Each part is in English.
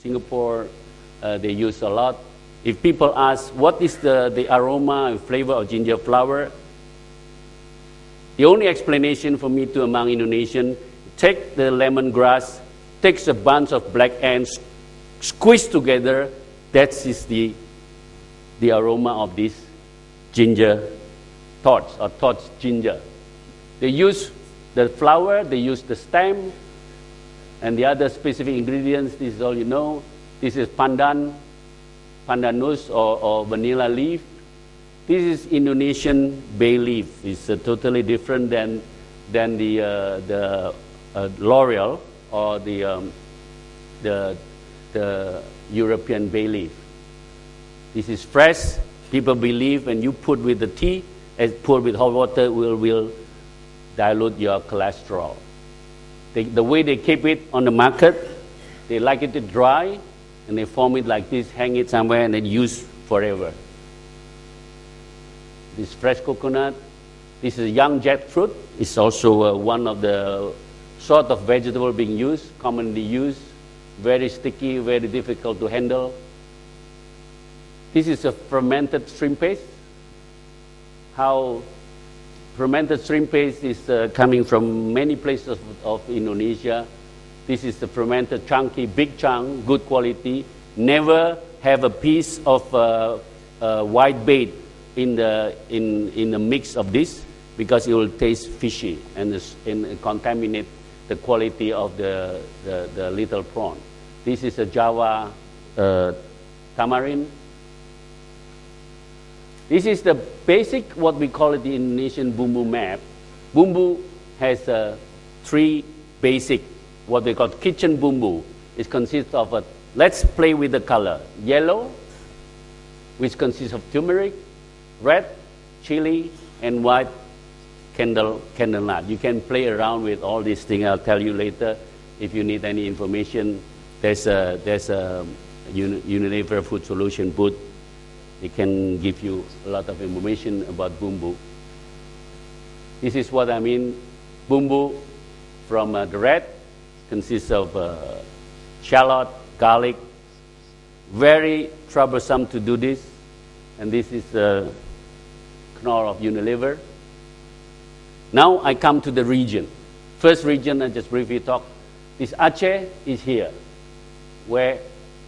Singapore, they use a lot. If people ask, what is the aroma and flavor of ginger flower? The only explanation for me to among Indonesian, take the lemongrass, takes a bunch of black ants, squeeze together, that is the aroma of this ginger torch or torch ginger. They use the flower, they use the stem, and the other specific ingredients, this is all you know. This is pandanus or vanilla leaf. This is Indonesian bay leaf. It's totally different than the laurel or the European bay leaf. This is fresh. People believe when you put with the tea, and pour with hot water, will dilute your cholesterol. The way they keep it on the market, they like it to dry, and they form it like this, hang it somewhere, and then use forever. This fresh coconut. This is young jackfruit. It's also one of the sort of vegetable being used, commonly used. Very sticky, very difficult to handle. This is a fermented shrimp paste. How fermented shrimp paste is coming from many places of Indonesia. This is the fermented chunky, big chunk, good quality. Never have a piece of white bait in the mix of this, because it will taste fishy and contaminate the quality of the little prawn. This is a Java tamarind. This is the basic, what we call it, the Indonesian bumbu map. Bumbu has three basic, what they call kitchen bumbu. It consists of let's play with the color. Yellow, which consists of turmeric, red, chili, and white candle nut. You can play around with all these things. I'll tell you later if you need any information. There's a Unilever Food Solution booth. They can give you a lot of information about bumbu. This is what I mean. Bumbu from the red consists of shallot, garlic. Very troublesome to do this. And this is the knorr of Unilever. Now I come to the region. First region, I just briefly talk. This Aceh is here, where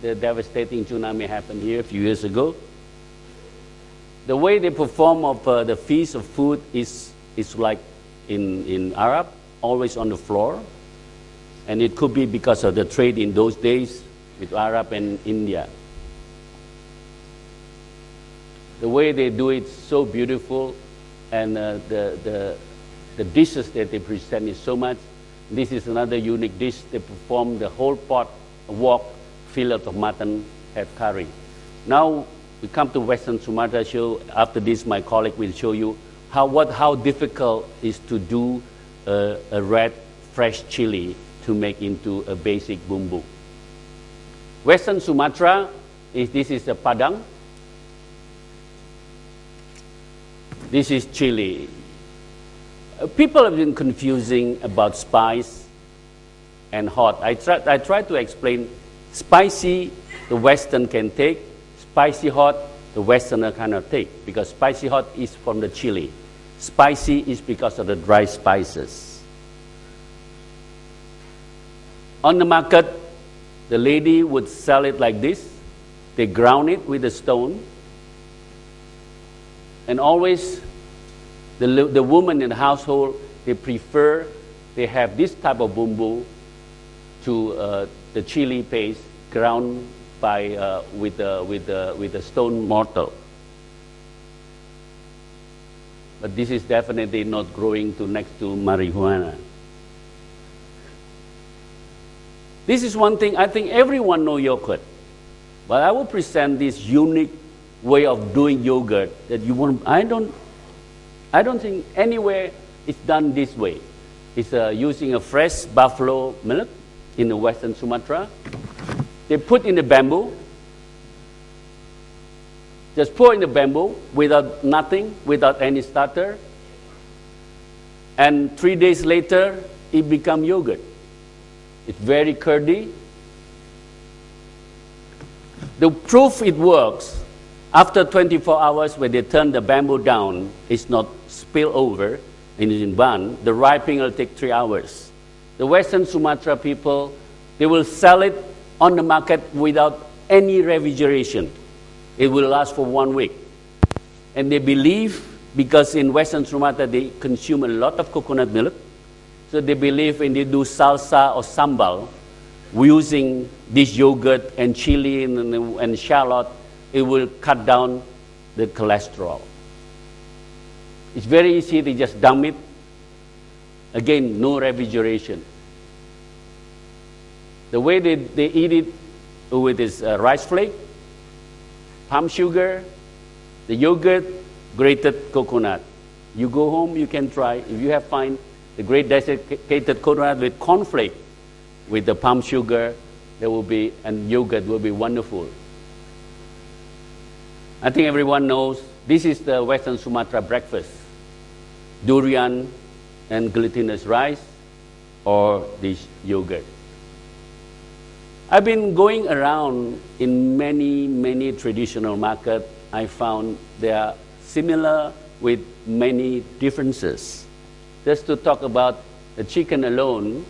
the devastating tsunami happened here a few years ago. The way they perform of the feast of food is like in Arab, always on the floor. And it could be because of the trade in those days with Arab and India. The way they do it is so beautiful, and the dishes that they present is so much. This is another unique dish. They perform the whole pot, wok, fillet of mutton, head curry. Now we come to Western Sumatra. After this, my colleague will show you how difficult it is to do a red fresh chili to make into a basic bumbu. Western Sumatra, this is a padang. This is chili. People have been confusing about spice and hot. I try to explain. Spicy, the Western can take. Spicy hot, the Westerner cannot take, because spicy hot is from the chili. Spicy is because of the dry spices. On the market, the lady would sell it like this. They ground it with a stone. And always, the woman in the household, they have this type of bumbu to the chili paste ground by with a stone mortar. But this is definitely not growing next to marijuana. This is one thing I think everyone knows yogurt, but I will present this unique way of doing yogurt that you want. I don't think anywhere it's done this way. It's using a fresh buffalo milk in the Western Sumatra. They put in the bamboo. Just pour in the bamboo without nothing, without any starter. And 3 days later, it becomes yogurt. It's very curdy. The proof it works, after 24 hours when they turn the bamboo down, it's not spill over and it's in bun, the ripening will take 3 hours. The Western Sumatra people, they will sell it on the market without any refrigeration. It will last for 1 week. And they believe, because in Western Sumatra they consume a lot of coconut milk, so they believe when they do salsa or sambal, using this yogurt and chili and shallot, it will cut down the cholesterol. It's very easy to just dump it. Again, no refrigeration. The way they eat it with this rice flake, palm sugar, the yogurt, grated coconut. You go home, you can try. If you have find the great desiccated coconut with cornflake, with the palm sugar, there will be, and yogurt will be wonderful. I think everyone knows this is the Western Sumatra breakfast. Durian and glutinous rice or this yogurt. I've been going around in many traditional markets. I found they are similar with many differences. Just to talk about the chicken alone,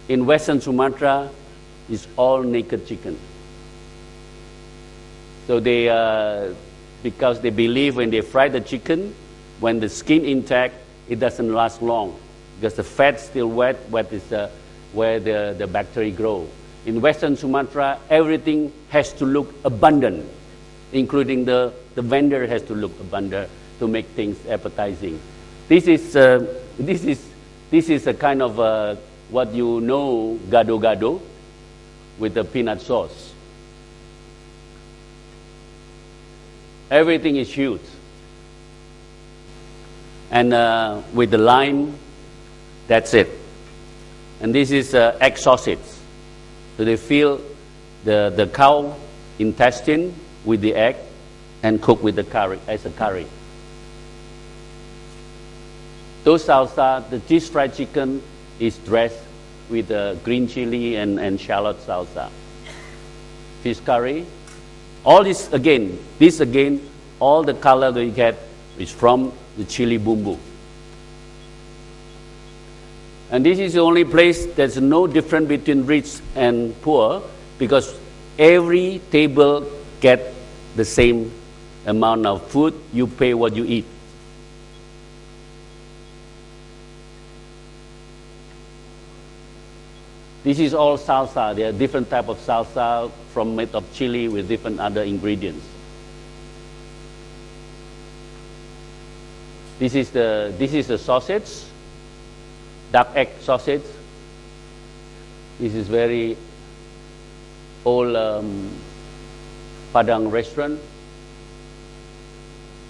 in Western Sumatra, it's all naked chicken. So they, because they believe when they fry the chicken, when the skin intact, it doesn't last long because the fat's still wet, wet is where the bacteria grow. In Western Sumatra, everything has to look abundant, including the vendor has to look abundant to make things appetizing. This is a kind of what you know, gado-gado with the peanut sauce. Everything is huge. And with the lime, that's it. And this is egg sausage. So they fill the cow intestine with the egg and cook with the curry as a curry. Those salsa, the cheese fried chicken is dressed with green chili and shallot salsa. Fish curry. All this again, all the color that you get is from the chili bumbu. And this is the only place there's no difference between rich and poor because every table get the same amount of food. You pay what you eat. This is all salsa. There are different type of salsa from made of chili with different other ingredients. This is the sausage, duck egg sausage. This is very old Padang restaurant.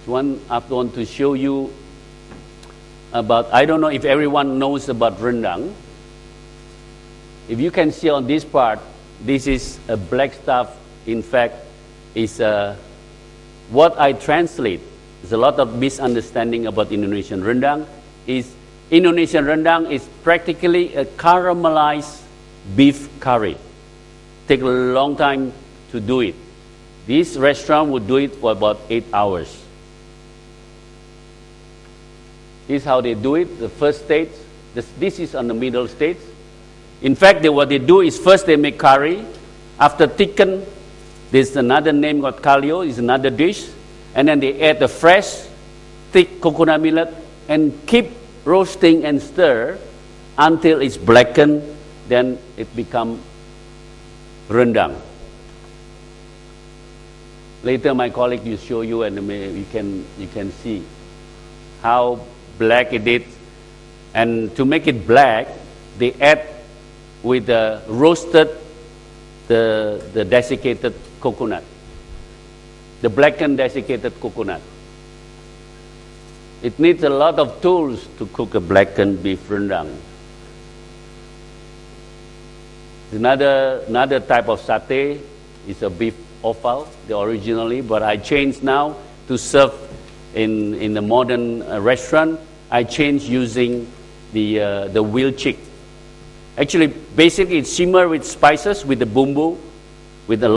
One I want to show you about. I don't know if everyone knows about rendang. If you can see on this part, this is a black stuff. In fact, is what I translate. There's a lot of misunderstanding about Indonesian rendang. Indonesian rendang is practically a caramelized beef curry. Take a long time to do it. This restaurant would do it for about 8 hours. This is how they do it. The first stage, this is on the middle stage. In fact, what they do is first they make curry. After thicken, there's another name called kalio, is another dish. And then they add the fresh, thick coconut milk and keep roasting and stir until it's blackened. Then it becomes rendang. Later, my colleague will show you, and you can see how black it is. And to make it black, they add with the roasted the desiccated coconut, the blackened desiccated coconut. It needs a lot of tools to cook a blackened beef rendang. Another type of satay is a beef offal, originally, but I changed now to serve in the modern restaurant. I changed using the wheel chick. Actually, basically, it's simmer with spices, with the bumbu, with the